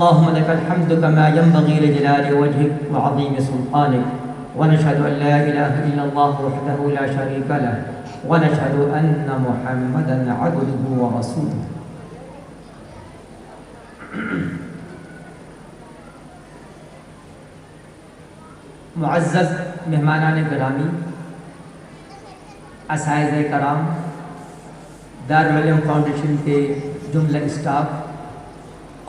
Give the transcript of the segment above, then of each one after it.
اللهم لك الحمد كما ينبغي لجلال وجهك وعظيم سلطانك، ونشهد أن لا إله إلا الله وحده لا شريك له، ونشهد أن محمدا عبده ورسوله. معزز مہمانان گرامی، اساتذہ کرام، دارالعلوم فاؤنڈیشن کے جملہ اسٹاف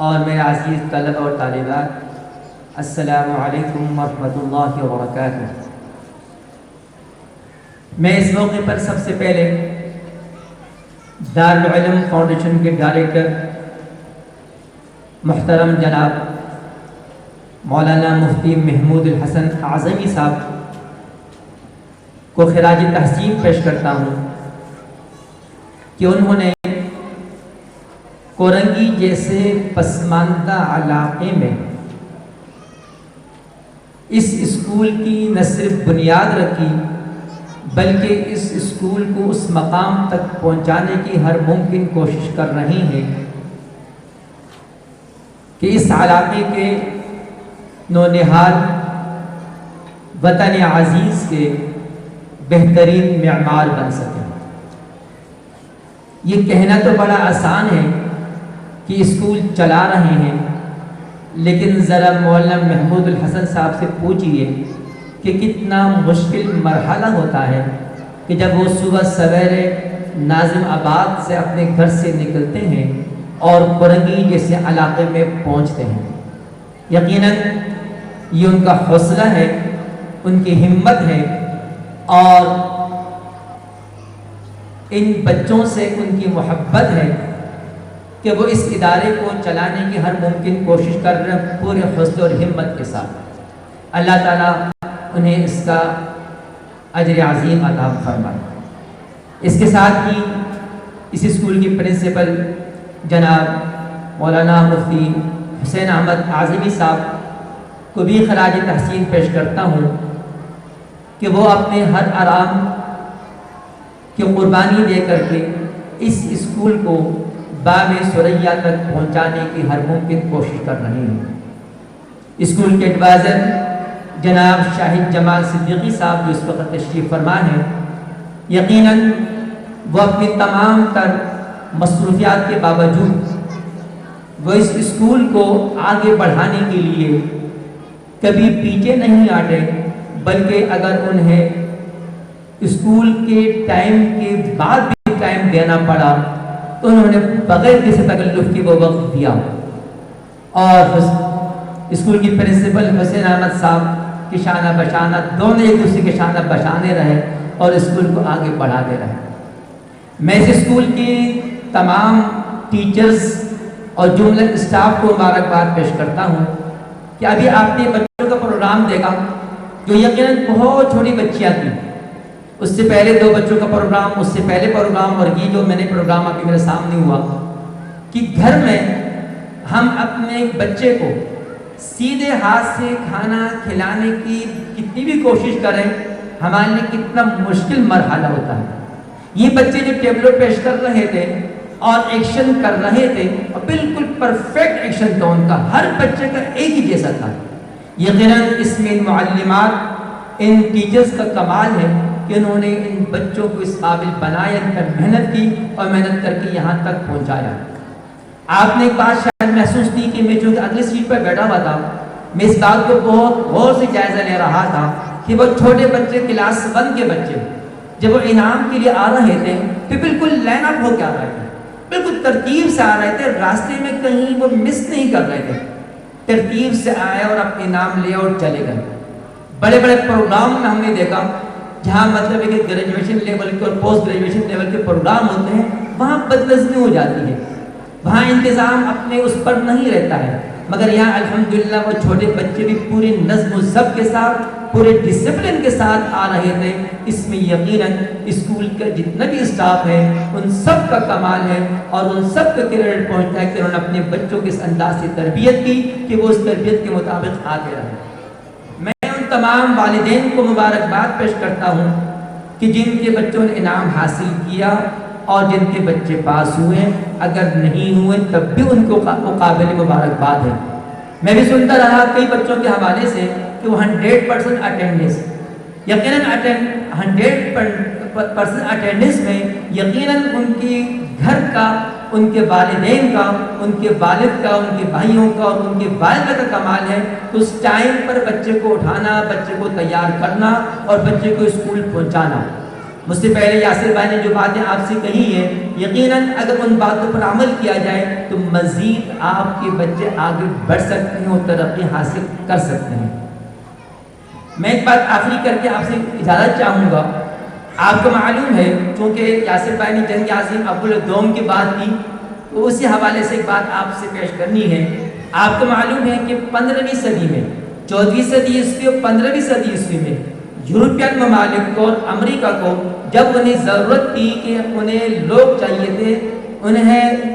اور میرے عزیز طلبہ اور طالبات، السلام علیکم ورحمۃ اللہ وبرکاتہ۔ میں اس موقع پر سب سے پہلے دارالعلوم فاؤنڈیشن کے ڈائریکٹر محترم جناب مولانا مفتی محمود الحسن اعظمی صاحب کو خراج تحسین پیش کرتا ہوں کہ انہوں نے کورنگی جیسے پسماندہ علاقے میں اس اسکول کی نہ صرف بنیاد رکھی بلکہ اس اسکول کو اس مقام تک پہنچانے کی ہر ممکن کوشش کر رہی ہیں کہ اس علاقے کے نونہال وطن عزیز کے بہترین معمار بن سکیں۔ یہ کہنا تو بڑا آسان ہے کہ اسکول چلا رہے ہیں، لیکن ذرا مولانا محمود الحسن صاحب سے پوچھئے کہ کتنا مشکل مرحلہ ہوتا ہے کہ جب وہ صبح سویرے ناظم آباد سے اپنے گھر سے نکلتے ہیں اور کورنگی جیسے علاقے میں پہنچتے ہیں۔ یقیناً یہ ان کا حوصلہ ہے، ان کی ہمت ہے، اور ان بچوں سے ان کی محبت ہے کہ وہ اس ادارے کو چلانے کی ہر ممکن کوشش کر رہے ہیں پورے حوصلے اور ہمت کے ساتھ۔ اللہ تعالیٰ انہیں اس کا اجر عظیم عطا فرمائے۔ اس کے ساتھ ہی اس اسکول کی پرنسپل جناب مولانا مفتی حسین احمد اعظمی صاحب کو بھی خراج تحسین پیش کرتا ہوں کہ وہ اپنے ہر آرام کی قربانی دے کر کے اس اسکول کو باب ثریا تک پہنچانے کی ہر ممکن کوشش کر رہے ہیں۔ اسکول کے ایڈوائزر جناب شاہد جمال صدیقی صاحب جو اس وقت تشریف فرما ہیں، یقیناً وہ اپنی تمام تر مصروفیات کے باوجود وہ اس اسکول کو آگے بڑھانے کے لیے کبھی پیچھے نہیں ہٹے، بلکہ اگر انہیں اسکول کے ٹائم کے بعد بھی ٹائم دینا پڑا تو انہوں نے بغیر کسی تکلف کے وہ وقت دیا، اور اسکول کی پرنسپل حسین احمد صاحب کی شانہ بشانہ دونوں ایک دوسرے کے شانہ بشانے رہے اور اسکول کو آگے بڑھاتے رہے۔ میں اس اسکول کی تمام ٹیچرز اور جملہ اسٹاف کو مبارکباد پیش کرتا ہوں کہ ابھی آپ نے بچوں کا پروگرام دیکھا جو یقیناً بہت چھوٹی بچیاں تھیں، اس سے پہلے 2 بچوں کا پروگرام، اس سے پہلے پروگرام، اور یہ جو میں نے پروگرام ابھی میرے سامنے ہوا کہ گھر میں ہم اپنے بچے کو سیدھے ہاتھ سے کھانا کھلانے کی کتنی بھی کوشش کریں ہمارے لیے کتنا مشکل مرحلہ ہوتا ہے۔ یہ بچے جو ٹیبلو پیش کر رہے تھے اور ایکشن کر رہے تھے اور بالکل پرفیکٹ ایکشن تھا ان کا، ہر بچے کا ایک ہی جیسا تھا۔ یقیناً اس میں ان معلمات، ان ٹیچرز کا کمال ہے کہ انہوں نے ان بچوں کو اس قابل بنایا، ان پر محنت کی اور محنت کر کے یہاں تک پہنچایا۔ آپ نے ایک بات شاید محسوس کی کہ میں جو اگلی سیٹ پر بیٹھا ہوا تھا، میں اس بات کو بہت غور سے جائزہ لے رہا تھا کہ وہ چھوٹے بچے کلاس 1 کے بچے جب وہ انعام کے لیے آ رہے تھے تو بالکل لائن اپ ہو کے آ رہے تھے، بالکل ترتیب سے آ رہے تھے، راستے میں کہیں وہ مس نہیں کر رہے تھے، ترتیب سے آئے اور اپنے انعام لے اور چلے گئے۔ بڑے بڑے پروگرام میں ہم نے دیکھا جہاں مطلب ہے کہ گریجویشن لیول کے اور پوسٹ گریجویشن لیول کے پروگرام ہوتے ہیں، وہاں بدنظمی ہو جاتی ہے، وہاں انتظام اپنے اس پر نہیں رہتا ہے، مگر یہاں الحمدللہ وہ چھوٹے بچے بھی پوری نظم و ضبط کے ساتھ، پورے ڈسپلن کے ساتھ آ رہے تھے۔ اس میں یقیناً اسکول کا جتنا بھی اسٹاف ہے ان سب کا کمال ہے اور ان سب کا کریڈٹ پہنچتا ہے کہ انہوں نے اپنے بچوں کے اس انداز سے تربیت کی کہ وہ اس تربیت کے مطابق آگے رہے۔ میں ان تمام والدین کو مبارکباد پیش کرتا ہوں کہ جن کے بچوں نے انعام حاصل کیا اور جن کے بچے پاس ہوئے، اگر نہیں ہوئے تب بھی ان کو قابل مبارکباد ہے، میں بھی سنتا رہا کئی بچوں کے حوالے سے کہ وہ 100% اٹینڈنس، یقیناً 100% اٹینڈنس میں یقیناً ان کی گھر کا، ان کے والدین کا، ان کے والد کا، ان کے بھائیوں کا اور ان کے والدہ کا کمال ہے تو اس ٹائم پر بچے کو اٹھانا، بچے کو تیار کرنا اور بچے کو اسکول پہنچانا۔ مجھ سے پہلے یاسر بھائی نے جو باتیں آپ سے کہی ہیں، یقیناً اگر ان باتوں پر عمل کیا جائے تو مزید آپ کے بچے آگے بڑھ سکتے ہیں اور ترقی حاصل کر سکتے ہیں۔ میں ایک بات آخری کر کے آپ سے اجازت چاہوں گا۔ آپ کو معلوم ہے چونکہ یاسر بھائی نے جنگ عظیم اول دوم کی بات کی تو اسی حوالے سے ایک بات آپ سے پیش کرنی ہے۔ آپ کو معلوم ہے کہ 15ویں صدی میں، 14ویں صدی عیسوی اور 15ویں صدی عیسوی میں یورپین ممالک کو اور امریکہ کو جب انہیں ضرورت تھی کہ انہیں لوگ چاہیے تھے، انہیں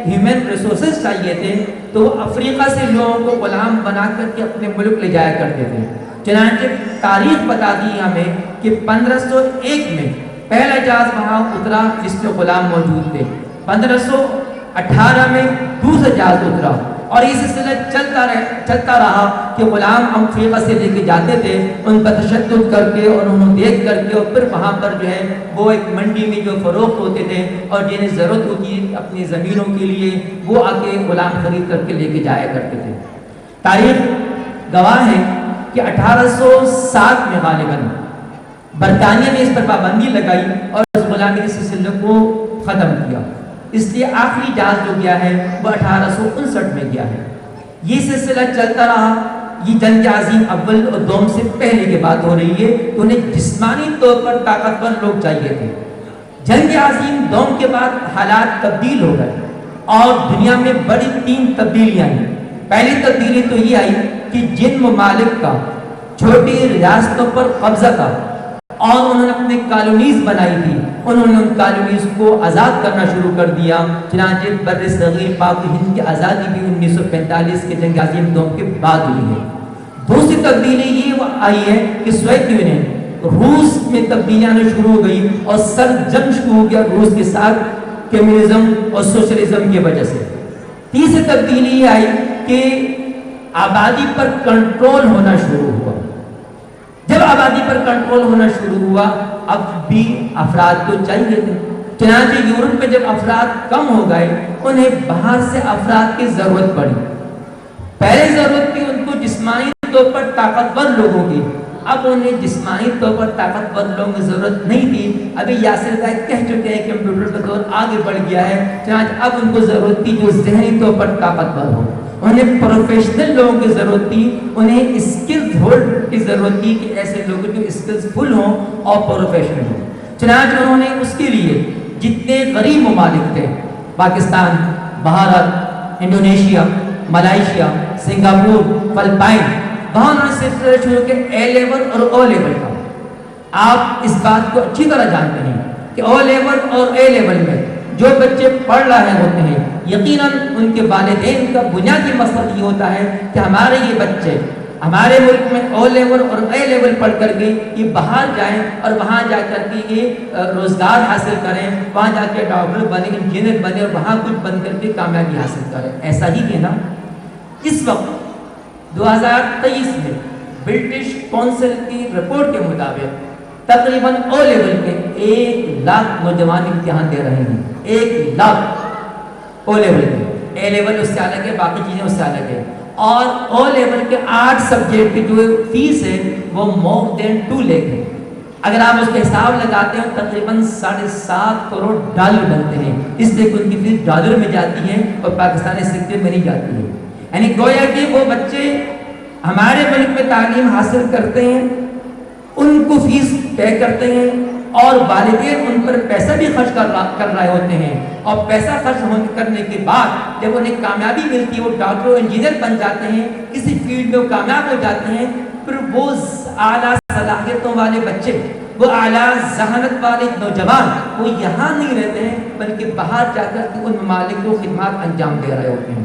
ہیومن ریسورسز چاہیے تھے، تو وہ افریقہ سے لوگوں کو غلام بنا کر کے اپنے ملک لے جایا کرتے تھے۔ چنانچہ تاریخ بتاتی ہے ہمیں کہ 1501 میں پہلا جہاز وہاں اترا جس میں غلام موجود تھے، 1518 میں دوسرا جہاز اترا اور یہ سلسلہ چلتا رہا کہ غلام افریقہ سے لے کے جاتے تھے، ان پر تشدد کر کے اور انہوں دیکھ کر کے اور پھر وہاں پر جو ہے وہ ایک منڈی میں جو فروخت ہوتے تھے اور جنہیں ضرورت ہوتی ہے اپنی زمینوں کے لیے وہ آ کے غلام خرید کر کے لے کے جایا کرتے تھے۔ تاریخ گواہ ہے کہ 1807 میں غالباً برطانیہ نے اس پر پابندی لگائی اور اس غلامی کے سلسلے کو ختم کیا، اس لیے آخری جہاز جو گیا ہے وہ 1859 میں گیا ہے۔ یہ سلسلہ چلتا رہا۔ یہ جنگ عظیم اول اور دوم سے پہلے کی بات ہو رہی ہے تو انہیں جسمانی طور پر طاقتور لوگ چاہیے تھے۔ جنگ عظیم دوم کے بعد حالات تبدیل ہو گئے اور دنیا میں بڑی 3 تبدیلیاں ہیں۔ پہلی تبدیلی تو یہ آئی کہ جن ممالک کا چھوٹی ریاستوں پر قبضہ تھا اور انہوں نے اپنے کالونیز بنائی تھی، انہوں نے ان کالونیز کو آزاد کرنا شروع کر دیا۔ چنانچہ بر صغیر پاک و ہند کی آزادی بھی 1945 کے جنگ عظیم دوم کے بعد ہوئی ہے۔ دوسری تبدیلی یہ آئی ہے کہ سوویت یونین روس میں تبدیلیاں شروع ہو گئی اور سر جنگ شروع ہو گیا روس کے ساتھ کمیونزم اور سوشلزم کی وجہ سے۔ تیسری تبدیلی یہ آئی کہ آبادی پر کنٹرول ہونا شروع ہوا۔ جب آبادی پر کنٹرول ہونا شروع ہوا اب بھی افراد کو چاہیے تھے، چنانچہ یورپ میں جب افراد کم ہو گئے انہیں باہر سے افراد کی ضرورت پڑی۔ پہلے ضرورت تھی ان کو جسمانی طور پر طاقتور لوگوں کی، اب انہیں جسمانی طور پر طاقتور لوگوں کی ضرورت نہیں تھی۔ ابھی یاسر بھائی کہہ چکے ہیں کمپیوٹر کا دور آگے بڑھ گیا ہے، چنانچہ اب ان کو ضرورت تھی جو ذہنی طور پر طاقتور ہو، انہیں پروفیشنل لوگوں کی ضرورت تھی، انہیں اسکلز ہولڈ کی ضرورت تھی کہ ایسے لوگ جو اسکلز فل ہوں اور پروفیشنل ہوں۔ چنانچہ انہوں نے اس کے لیے جتنے غریب ممالک تھے، Pakistan, Bharat, Indonesia, Malaysia, Singapore, Philippines, وہاں انہوں نے سلسلہ شروع کیا اے لیول اور او لیول کا۔ آپ اس بات کو اچھی طرح جانتے ہیں کہ او لیول اور اے لیول میں جو بچے پڑھ رہے ہوتے ہیں یقیناً ان کے والدین کا بنیادی مقصد یہ ہوتا ہے کہ ہمارے یہ بچے ہمارے ملک میں او لیول اور اے لیول پڑھ کر کے یہ باہر جائیں اور وہاں جا کر کے یہ روزگار حاصل کریں، وہاں جا کے ڈاکٹر بنے، انجینئر بنے اور وہاں کچھ بن کر کے کامیابی حاصل کریں۔ ایسا ہی ہے نا؟ اس وقت 2023 میں برٹش کونسل کی رپورٹ کے مطابق تقریباً او لیول کے 1 لاکھ نوجوان امتحان دے رہے ہیں۔ 1 لاکھ او لیول کے، اے لیول اس سے الگ ہے، باقی چیزیں اس سے الگ ہے۔ اور او لیول کے 8 سبجیکٹ کی جو فیس ہے وہ مور دین 2 لاکھ ہے۔ اگر آپ اس کا حساب لگاتے ہیں تقریباً 7.5 کروڑ ڈالر بنتے ہیں، اس لیے کہ ان کی فیس ڈالر میں جاتی ہے اور پاکستانی سکے میں نہیں جاتی ہے۔ یعنی گویا کہ وہ بچے ہمارے ملک میں تعلیم حاصل کرتے ہیں، ان کو فیس طے کرتے ہیں اور والدین ان پر پیسہ بھی خرچ کر رہے ہوتے ہیں، اور پیسہ خرچ کرنے کے بعد جب انہیں کامیابی ملتی ہے وہ ڈاکٹر انجینئر بن جاتے ہیں، کسی فیلڈ میں وہ کامیاب ہو جاتے ہیں، پھر وہ اعلیٰ صلاحیتوں والے بچے، وہ اعلیٰ ذہانت والے نوجوان وہ یہاں نہیں رہتے ہیں بلکہ باہر جا کر کے ان ممالک کو خدمات انجام دے رہے ہوتے ہیں۔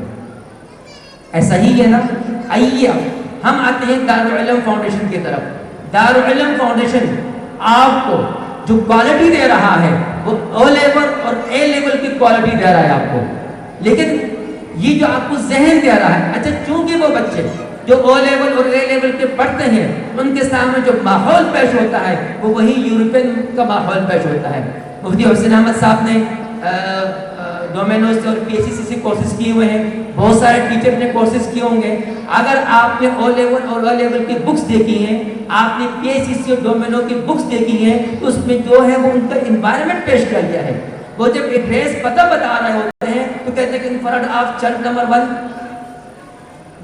ایسا ہی ہے نا؟ آئیے اب ہم آتے ہیں دارالعلوم فاؤنڈیشن کی طرف۔ دارالعلوم فاؤنڈیشن آپ کو جو کوالٹی دے رہا ہے وہ او لیول اور اے لیول کی کوالٹی دے رہا ہے آپ کو، لیکن یہ جو آپ کو ذہن دے رہا ہے، اچھا چونکہ وہ بچے جو او لیول اور اے لیول کے پڑھتے ہیں ان کے سامنے جو ماحول پیش ہوتا ہے وہ وہی یورپین کا ماحول پیش ہوتا ہے. مفتی حسین احمد صاحب نے ڈومینوز سے اور پی ایس سی سے کورسز کیے ہوئے ہیں, بہت سارے ٹیچر نے کورسز کیے ہوں گے. اگر آپ نے او لیول اور او لیول کی بکس دیکھی ہیں, آپ نے پی ایس سی اور ڈومینو کی بکس دیکھی ہیں, تو اس میں جو ہے وہ ان کا انوائرمنٹ پیش کیا گیا ہے. وہ جب ایڈریس پتہ بتا رہے ہوتے ہیں تو کہتے ہیں کہ in front of church number 1,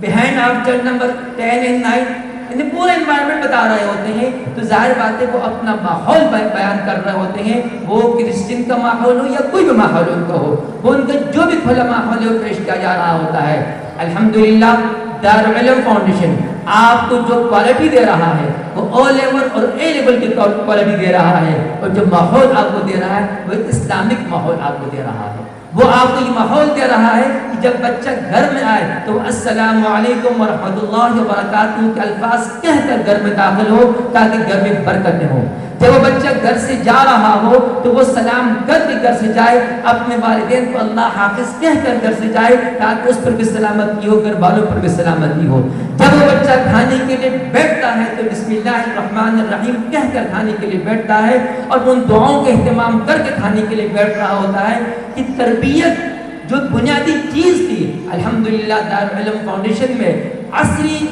behind of church number 10 and 9, یعنی پورا انوائرمنٹ بتا رہے ہوتے ہیں. تو ظاہر بات ہے وہ اپنا ماحول بیان کر رہے ہوتے ہیں, وہ کرسچن کا ماحول ہو یا کوئی بھی ماحول ان کا ہو, وہ ان کا جو بھی کھلا ماحول ہے وہ پیش کیا جا رہا ہوتا ہے. الحمدللہ دارالعلوم فاؤنڈیشن آپ کو جو کوالٹی دے رہا ہے وہ او لیول اور اے لیول کی کوالٹی دے رہا ہے, اور جو ماحول آپ کو دے رہا ہے وہ اسلامک ماحول آپ کو دے رہا ہے. وہ آپ کو یہ ماحول دے رہا ہے کہ جب بچہ گھر میں آئے تو السلام علیکم ورحمۃ اللہ وبرکاتہ کے الفاظ کہہ کر گھر میں داخل ہو تاکہ گھر میں برکتیں ہوں. جب وہ بچہ گھر سے جا رہا ہو تو وہ سلام کر کے گھر سے جائے, اپنے والدین کو اللہ حافظ کہہ کر گھر سے جائے تاکہ اس پر بھی سلامتی ہو, گھر والوں پر بھی سلامتی ہو. جب وہ بچہ کھانے کے لیے بیٹھتا ہے تو بسم اللہ الرحمن الرحیم کہہ کر کھانے کے لیے بیٹھتا ہے, اور ان دعاؤں کا اہتمام کر کے کھانے کے لیے بیٹھ رہا ہوتا ہے. کہ تربیت جو بنیادی چیز تھی, الحمدللہ دارالعلوم فاؤنڈیشن میں عصری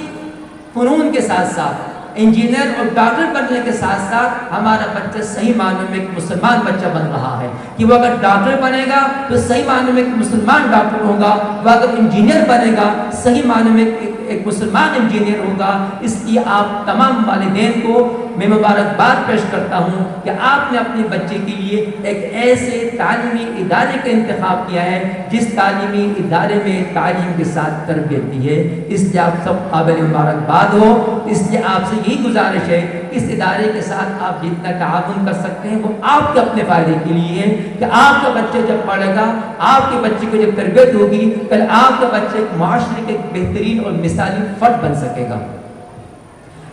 فنون کے ساتھ ساتھ انجینئر اور ڈاکٹر بننے کے ساتھ ساتھ ہمارا بچہ صحیح معنوں میں ایک مسلمان بچہ بن رہا ہے. کہ وہ اگر ڈاکٹر بنے گا تو صحیح معنوں میں ایک مسلمان ڈاکٹر ہوگا, وہ اگر انجینئر بنے گا صحیح معنوں میں ایک مسلمان انجینئر ہوگا. اس لیے آپ تمام والدین کو میں مبارکباد پیش کرتا ہوں کہ آپ نے اپنے بچے کے لیے ایک ایسے تعلیمی ادارے کا انتخاب کیا ہے جس تعلیمی ادارے میں تعلیم کے ساتھ تربیت دی ہے. اس لیے آپ سب قابل مبارکباد ہو. اس لیے آپ سے یہی گزارش ہے اس ادارے کے ساتھ آپ جتنا تعاون کر سکتے ہیں وہ آپ کے اپنے فائدے کے لیے ہے, کہ آپ کا بچہ جب پڑھے گا, آپ کے بچے کو جب تربیت ہوگی, کل آپ کا بچہ ایک معاشرے کے بہترین اور مثالی فرد بن سکے گا.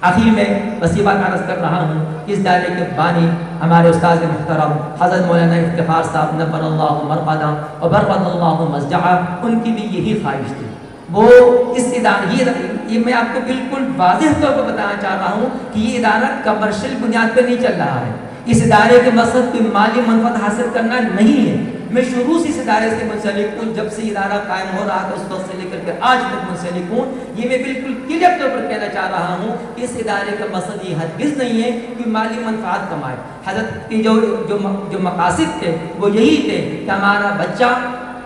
آخر میں بس یہ بات عرض کر رہا ہوں کہ اس دائرے کے بانی ہمارے استاد محترم حضرت مولانا افتخار صاحب نبر اللہ مرقدہ و برقد اللہ مسجعہ, ان کی بھی یہی خواہش تھی. وہ اس ادارے یہ میں آپ کو بالکل واضح طور پر بتانا چاہ رہا ہوں کہ یہ ادارہ کمرشل بنیاد پہ نہیں چل رہا ہے. اس ادارے کے مقصد کوئی مالی منفعت حاصل کرنا نہیں ہے. میں شروع سے اس ادارے سے منسلک ہوں, جب سے ادارہ قائم ہو رہا تھا اس وقت سے لے کر کے آج تک منسلک ہوں. یہ میں بالکل کلیئر طور پر کہنا چاہ رہا ہوں کہ اس ادارے کا مقصد یہ ہرگز نہیں ہے کہ مالی منفعت کمائے. حضرت کے جو مقاصد تھے وہ یہی تھے کہ ہمارا بچہ,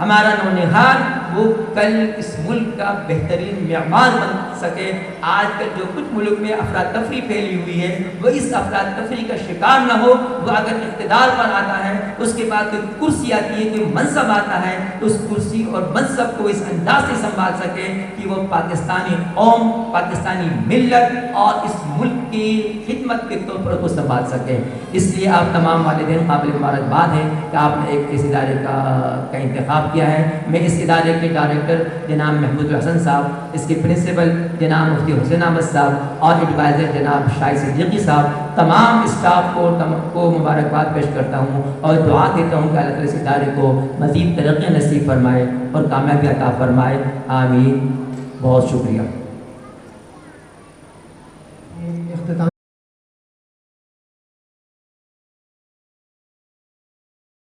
ہمارا نونہال وہ کل اس ملک کا بہترین معمار بن سکے. آج کل جو کچھ ملک میں افراتفری پھیلی ہوئی ہے وہ اس افراتفری کا شکار نہ ہو. وہ اگر اقتدار پر آتا ہے اس کے بعد کوئی کرسی آتی ہے, کوئی منصب آتا ہے, تو اس کرسی اور منصب کو اس انداز سے سنبھال سکے کہ وہ پاکستانی قوم, پاکستانی ملت اور اس ملک کی خدمت کے طور پر کو سنبھال سکے. اس لیے آپ تمام والدین قابل مبارکباد ہیں کہ آپ نے ایک اس ادارے کا انتخاب کیا ہے. میں اس ادارے کے ڈائریکٹر جناب محمود الحسن صاحب, اس کے پرنسپل جناب مفتی حسین احمد صاحب اور ایڈوائزر جناب شاہد صدیقی صاحب, تمام اسٹاف کو مبارکباد پیش کرتا ہوں اور دعا دیتا ہوں کہ اللہ تعالیٰ اس ادارے کو مزید ترقی نصیب فرمائے اور کامیابی عطا فرمائے. آمین. بہت شکریہ.